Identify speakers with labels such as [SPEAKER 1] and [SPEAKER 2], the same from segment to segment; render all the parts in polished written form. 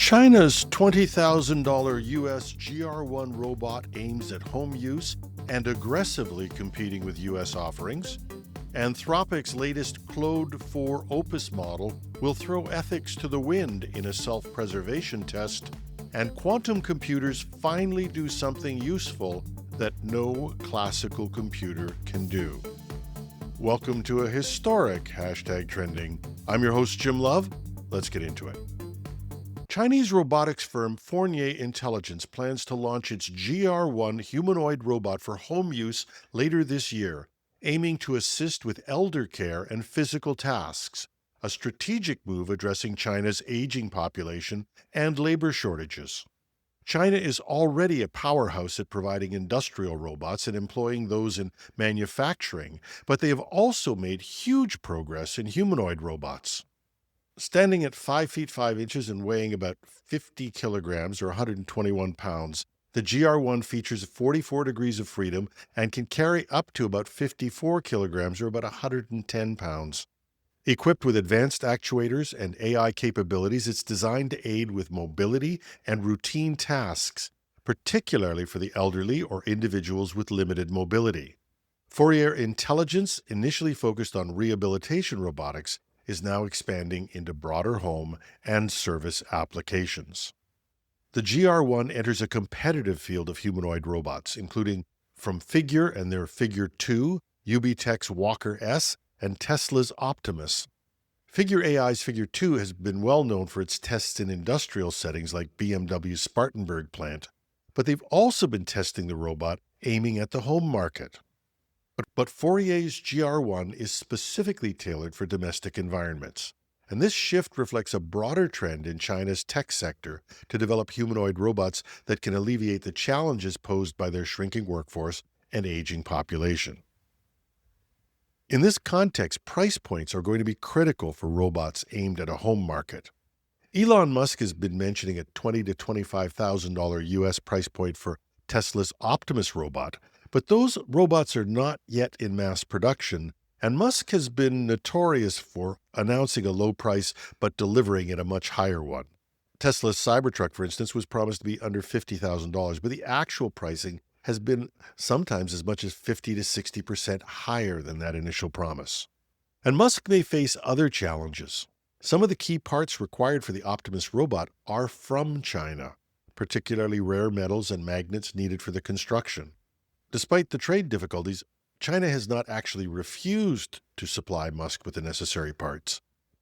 [SPEAKER 1] China's $20,000 US GR1 robot aims at home use and aggressively competing with US offerings. Anthropic's latest Claude Opus model will throw ethics to the wind in a self-preservation test, and quantum computers finally do something useful that no classical computer can do. Welcome to a historic #trending. I'm your host, Jim Love. Let's get into it. Chinese robotics firm Fournier Intelligence plans to launch its GR1 humanoid robot for home use later this year, aiming to assist with elder care and physical tasks, a strategic move addressing China's aging population and labor shortages. China is already a powerhouse at providing industrial robots and employing those in manufacturing, but they have also made huge progress in humanoid robots. Standing at 5 feet 5 inches and weighing about 50 kilograms or 121 pounds, the GR1 features 44 degrees of freedom and can carry up to about 54 kilograms or about 110 pounds. Equipped with advanced actuators and AI capabilities, it's designed to aid with mobility and routine tasks, particularly for the elderly or individuals with limited mobility. Fourier Intelligence, initially focused on rehabilitation robotics, is now expanding into broader home and service applications. The GR1 enters a competitive field of humanoid robots, including from Figure and their Figure 2, UBTech's Walker S, and Tesla's Optimus. Figure AI's Figure 2 has been well known for its tests in industrial settings like BMW's Spartanburg plant, but they've also been testing the robot aiming at the home market. But Fourier's GR1 is specifically tailored for domestic environments, and this shift reflects a broader trend in China's tech sector to develop humanoid robots that can alleviate the challenges posed by their shrinking workforce and aging population. In this context, price points are going to be critical for robots aimed at a home market. Elon Musk has been mentioning a $20,000 to $25,000 US price point for Tesla's Optimus robot, but those robots are not yet in mass production, and Musk has been notorious for announcing a low price but delivering at a much higher one. Tesla's Cybertruck, for instance, was promised to be under $50,000, but the actual pricing has been sometimes as much as 50 to 60% higher than that initial promise. And Musk may face other challenges. Some of the key parts required for the Optimus robot are from China, particularly rare metals and magnets needed for the construction. Despite the trade difficulties, China has not actually refused to supply Musk with the necessary parts,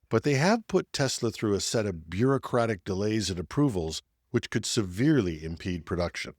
[SPEAKER 1] but they have put Tesla through a set of bureaucratic delays and approvals which could severely impede production.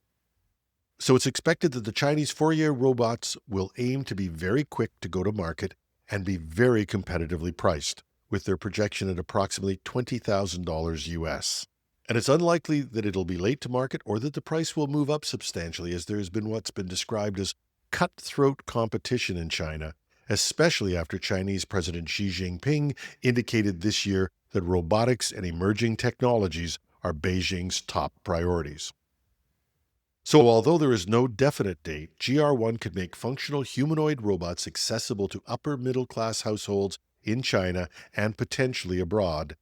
[SPEAKER 1] So it's expected that the Chinese Fourier robots will aim to be very quick to go to market and be very competitively priced, with their projection at approximately $20,000 US. And it's unlikely that it'll be late to market or that the price will move up substantially, as there has been what's been described as cutthroat competition in China, especially after Chinese President Xi Jinping indicated this year that robotics and emerging technologies are Beijing's top priorities. So although there is no definite date, GR1 could make functional humanoid robots accessible to upper middle-class households in China and potentially abroad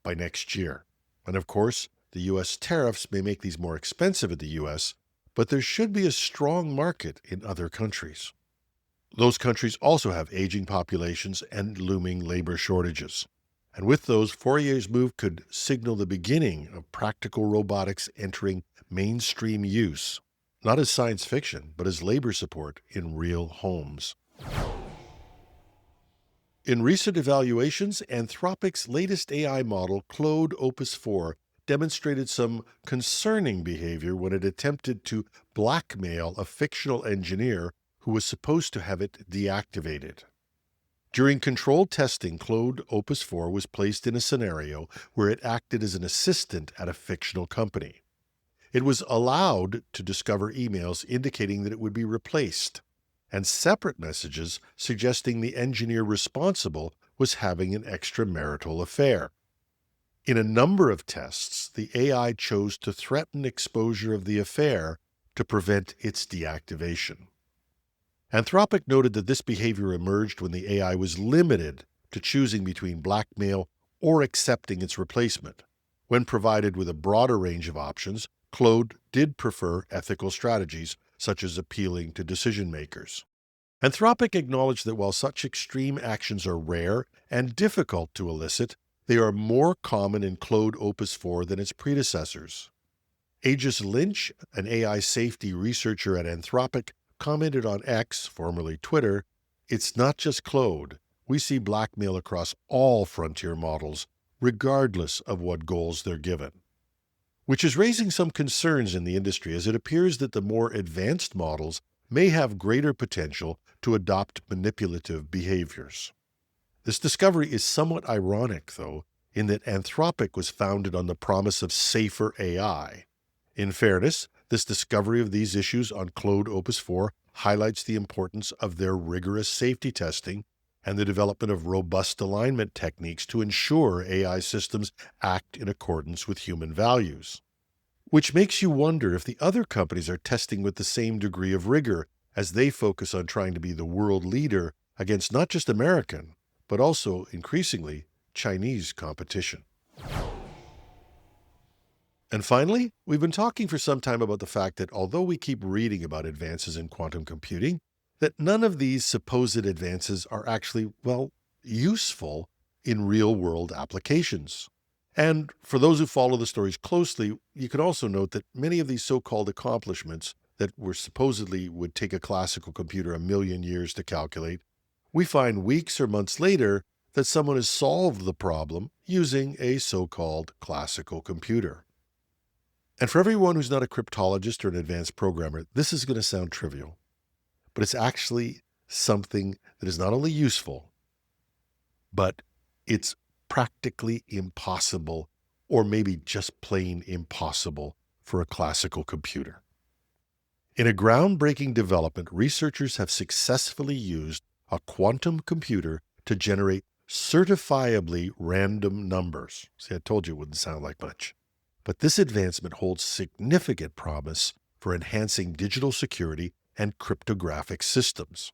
[SPEAKER 1] by next year. And of course, the U.S. tariffs may make these more expensive in the U.S., but there should be a strong market in other countries. Those countries also have aging populations and looming labor shortages. And with those, Fourier's move could signal the beginning of practical robotics entering mainstream use, not as science fiction, but as labor support in real homes. In recent evaluations, Anthropic's latest AI model, Claude Opus 4, demonstrated some concerning behavior when it attempted to blackmail a fictional engineer who was supposed to have it deactivated. During controlled testing, Claude Opus 4 was placed in a scenario where it acted as an assistant at a fictional company. It was allowed to discover emails indicating that it would be replaced, and separate messages suggesting the engineer responsible was having an extramarital affair. In a number of tests, the AI chose to threaten exposure of the affair to prevent its deactivation. Anthropic noted that this behavior emerged when the AI was limited to choosing between blackmail or accepting its replacement, When provided with a broader range of options, Claude did prefer ethical strategies, such as appealing to decision makers. Anthropic acknowledged that while such extreme actions are rare and difficult to elicit, they are more common in Claude Opus 4 than its predecessors. Aegis Lynch, an AI safety researcher at Anthropic, commented on X, formerly Twitter, "It's not just Claude. We see blackmail across all frontier models, regardless of what goals they're given." Which is raising some concerns in the industry, as it appears that the more advanced models may have greater potential to adopt manipulative behaviors. This discovery is somewhat ironic, though, in that Anthropic was founded on the promise of safer AI. In fairness, this discovery of these issues on Claude Opus 4 highlights the importance of their rigorous safety testing and the development of robust alignment techniques to ensure AI systems act in accordance with human values. Which makes you wonder if the other companies are testing with the same degree of rigor as they focus on trying to be the world leader against not just American, but also, increasingly, Chinese competition. And finally, we've been talking for some time about the fact that although we keep reading about advances in quantum computing, that none of these supposed advances are actually, well, useful in real-world applications. And for those who follow the stories closely, you can also note that many of these so-called accomplishments that were supposedly would take a classical computer 1,000,000 years to calculate, we find weeks or months later that someone has solved the problem using a so-called classical computer. And for everyone who's not a cryptologist or an advanced programmer, this is going to sound trivial, but it's actually something that is not only useful, but it's practically impossible, or maybe just plain impossible, for a classical computer. In a groundbreaking development, researchers have successfully used a quantum computer to generate certifiably random numbers. See, I told you it wouldn't sound like much. But this advancement holds significant promise for enhancing digital security and cryptographic systems.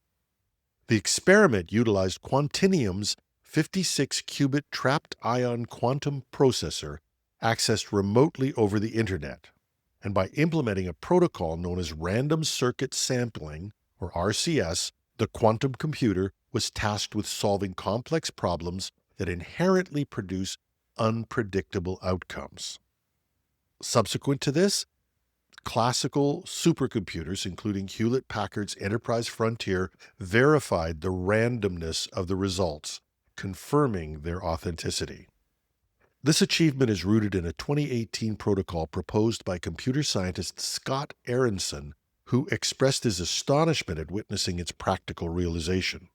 [SPEAKER 1] The experiment utilized Quantinium's 56-qubit trapped ion quantum processor accessed remotely over the internet, and by implementing a protocol known as random circuit sampling, or RCS, the quantum computer was tasked with solving complex problems that inherently produce unpredictable outcomes. Subsequent to this, classical supercomputers, including Hewlett-Packard's Enterprise Frontier, verified the randomness of the results, confirming their authenticity. This achievement is rooted in a 2018 protocol proposed by computer scientist Scott Aronson, who expressed his astonishment at witnessing its practical realization.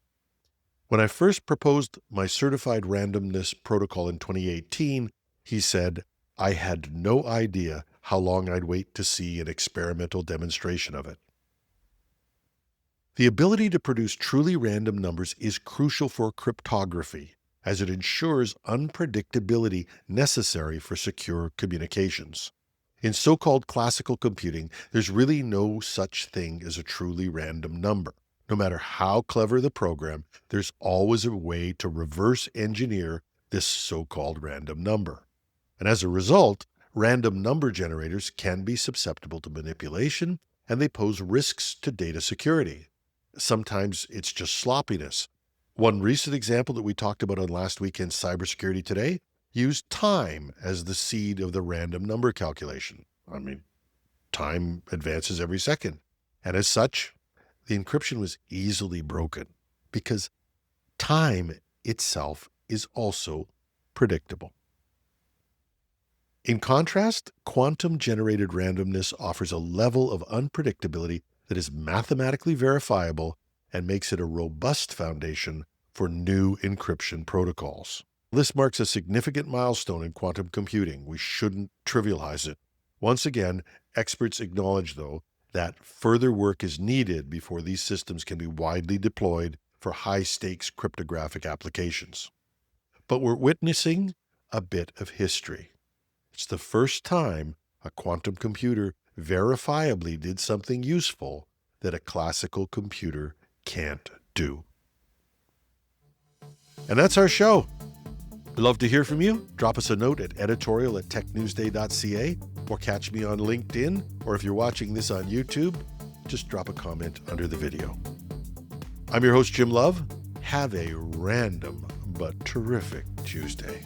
[SPEAKER 1] When I first proposed my certified randomness protocol in 2018, he said, "I had no idea how long I'd wait to see an experimental demonstration of it." The ability to produce truly random numbers is crucial for cryptography, as it ensures unpredictability necessary for secure communications. In so-called classical computing, there's really no such thing as a truly random number. No matter how clever the program, there's always a way to reverse engineer this so-called random number. And as a result, random number generators can be susceptible to manipulation, and they pose risks to data security. Sometimes it's just sloppiness. One recent example that we talked about on last weekend's Cybersecurity Today used time as the seed of the random number calculation. I mean, time advances every second. And as such, the encryption was easily broken because time itself is also predictable. In contrast, quantum-generated randomness offers a level of unpredictability that is mathematically verifiable and makes it a robust foundation for new encryption protocols. This marks a significant milestone in quantum computing. We shouldn't trivialize it. Once again, experts acknowledge, though, that further work is needed before these systems can be widely deployed for high-stakes cryptographic applications. But we're witnessing a bit of history. It's the first time a quantum computer verifiably did something useful that a classical computer can't do. And that's our show. I'd love to hear from you. Drop us a note at editorial@technewsday.ca or catch me on LinkedIn, or if you're watching this on YouTube, just drop a comment under the video. I'm your host, Jim Love. Have a random but terrific Tuesday.